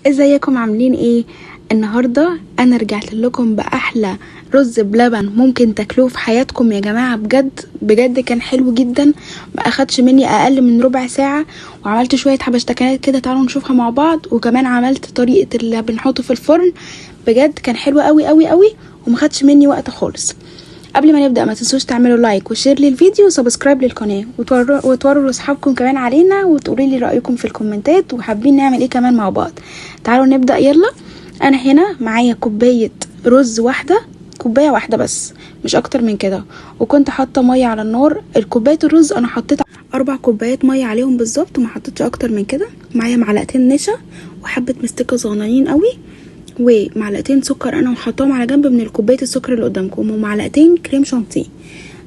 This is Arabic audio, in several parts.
ازيكم عاملين ايه؟ النهارده انا رجعت لكم باحلى رز بلبن ممكن تاكلوه في حياتكم يا جماعه. بجد بجد كان حلو جدا، ما اخدش مني اقل من ربع ساعه، وعملت شويه حبشتكنات كده تعالوا نشوفها مع بعض، وكمان عملت طريقه اللي بنحطه في الفرن. بجد كان حلو قوي قوي قوي وما خدش مني وقت خالص. قبل ما نبدا ما تنسوش تعملوا لايك وشير للفيديو وسبسكرايب للقناه، وتوروا لاصحابكم كمان علينا، وتقولوا لي رايكم في الكومنتات وحابين نعمل ايه كمان مع بعض. تعالوا نبدا يلا. انا هنا معايا كوبايه رز واحده، كوبايه واحده بس مش اكتر من كده، وكنت حاطه ميه على النار. الكوبايه الرز انا حطيت 4 كوبايات ميه عليهم بالظبط وما حطيتش اكتر من كده. معايا معلقتين نشا وحبه مستكه صغننين قوي، ومعلقتين سكر انا محطاهم على جنب من الكوبايه السكر اللي قدامكم، ومعلقتين كريم شانتيه.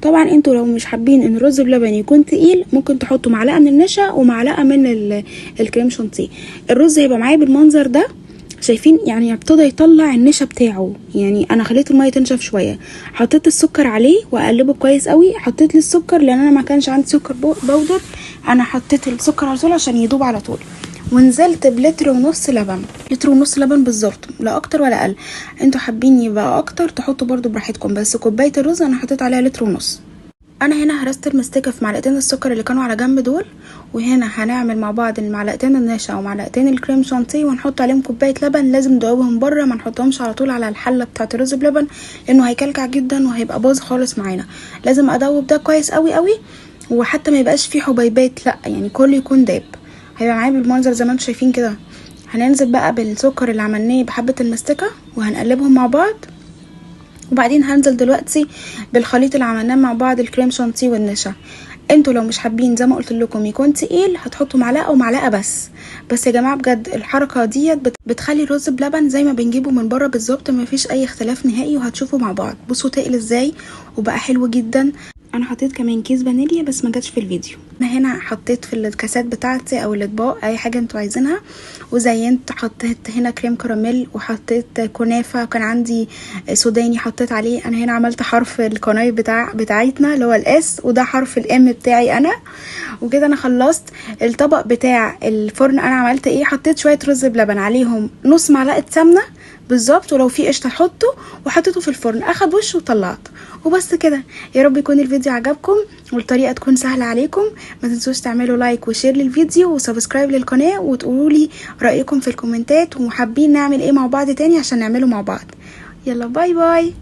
طبعا انتوا لو مش حابين ان الرز بلبن يكون تقيل ممكن تحطوا معلقه من النشا ومعلقه من الكريم شانتيه. الرز هيبقى معايا بالمنظر ده، شايفين؟ يعني ابتدى يطلع النشا بتاعه. يعني انا خليت الميه تنشف شويه، حطيت السكر عليه واقلبه كويس قوي. حطيت السكر لان انا ما كانش عندي سكر بودر، انا حطيت السكر على طول عشان يدوب على طول. ونزلت بلتر ونص لبن، لتر ونص لبن بالظبط، لا اكتر ولا اقل. انتوا حابين يبقى اكتر تحطوا برضو براحتكم، بس كوبايه الرز انا حطيت عليها لتر ونص. انا هنا هرست المستكه في معلقتين السكر اللي كانوا على جنب دول، وهنا هنعمل مع بعض المعلقتين النشا ومعلقتين الكريم شانتيه ونحط عليهم كوبايه لبن. لازم ندوبهم بره، ما نحطهمش على طول على الحله بتاعه الرز بلبن لانه هيكلكع جدا وهيبقى باظ خالص معانا. لازم ادوب ده كويس قوي قوي، وحتى ما يبقاش فيه حبيبات، لا يعني كله يكون داب. هيبقى معايا بالمنظر زي ما انتم شايفين كده. هننزل بقى بالسكر اللي عملناه بحبه المستكه وهنقلبهم مع بعض، وبعدين هنزل دلوقتي بالخليط اللي عملناه مع بعض الكريم شانتيه والنشا. انتوا لو مش حابين زي ما قلت لكم يكون تقيل هتحطوا معلقه او معلقه بس يا جماعه بجد الحركه ديت بتخلي الرز بلبن زي ما بنجيبه من بره بالظبط، مفيش اي اختلاف نهائي. وهتشوفوا مع بعض. بصوا تقل ازاي وبقى حلو جدا. انا حطيت كمان كيس فانيليا بس ما جاتش في الفيديو. انا هنا حطيت في الكاسات بتاعتي او الاطباق اي حاجه انتوا عايزينها، وزينت. حطيت هنا كريم كراميل، وحطيت كنافه، وكان عندي سوداني حطيت عليه. انا هنا عملت حرف القناه بتاعتنا اللي هو الاس، وده حرف الام بتاعي انا. وكده انا خلصت الطبق بتاع الفرن. انا عملت ايه؟ حطيت شويه رز بلبن عليهم نص معلقه سمنه بالظبط، ولو في قشطه حطه، وحطيته في الفرن اخد وش وطلعت. وبس كده. يا رب يكون الفيديو عجبكم والطريقه تكون سهله عليكم. ما تنسوش تعملوا لايك وشير للفيديو وسبسكرايب للقناه، وتقولوا لي رايكم في الكومنتات وحابين نعمل ايه مع بعض تاني عشان نعمله مع بعض. يلا باي باي.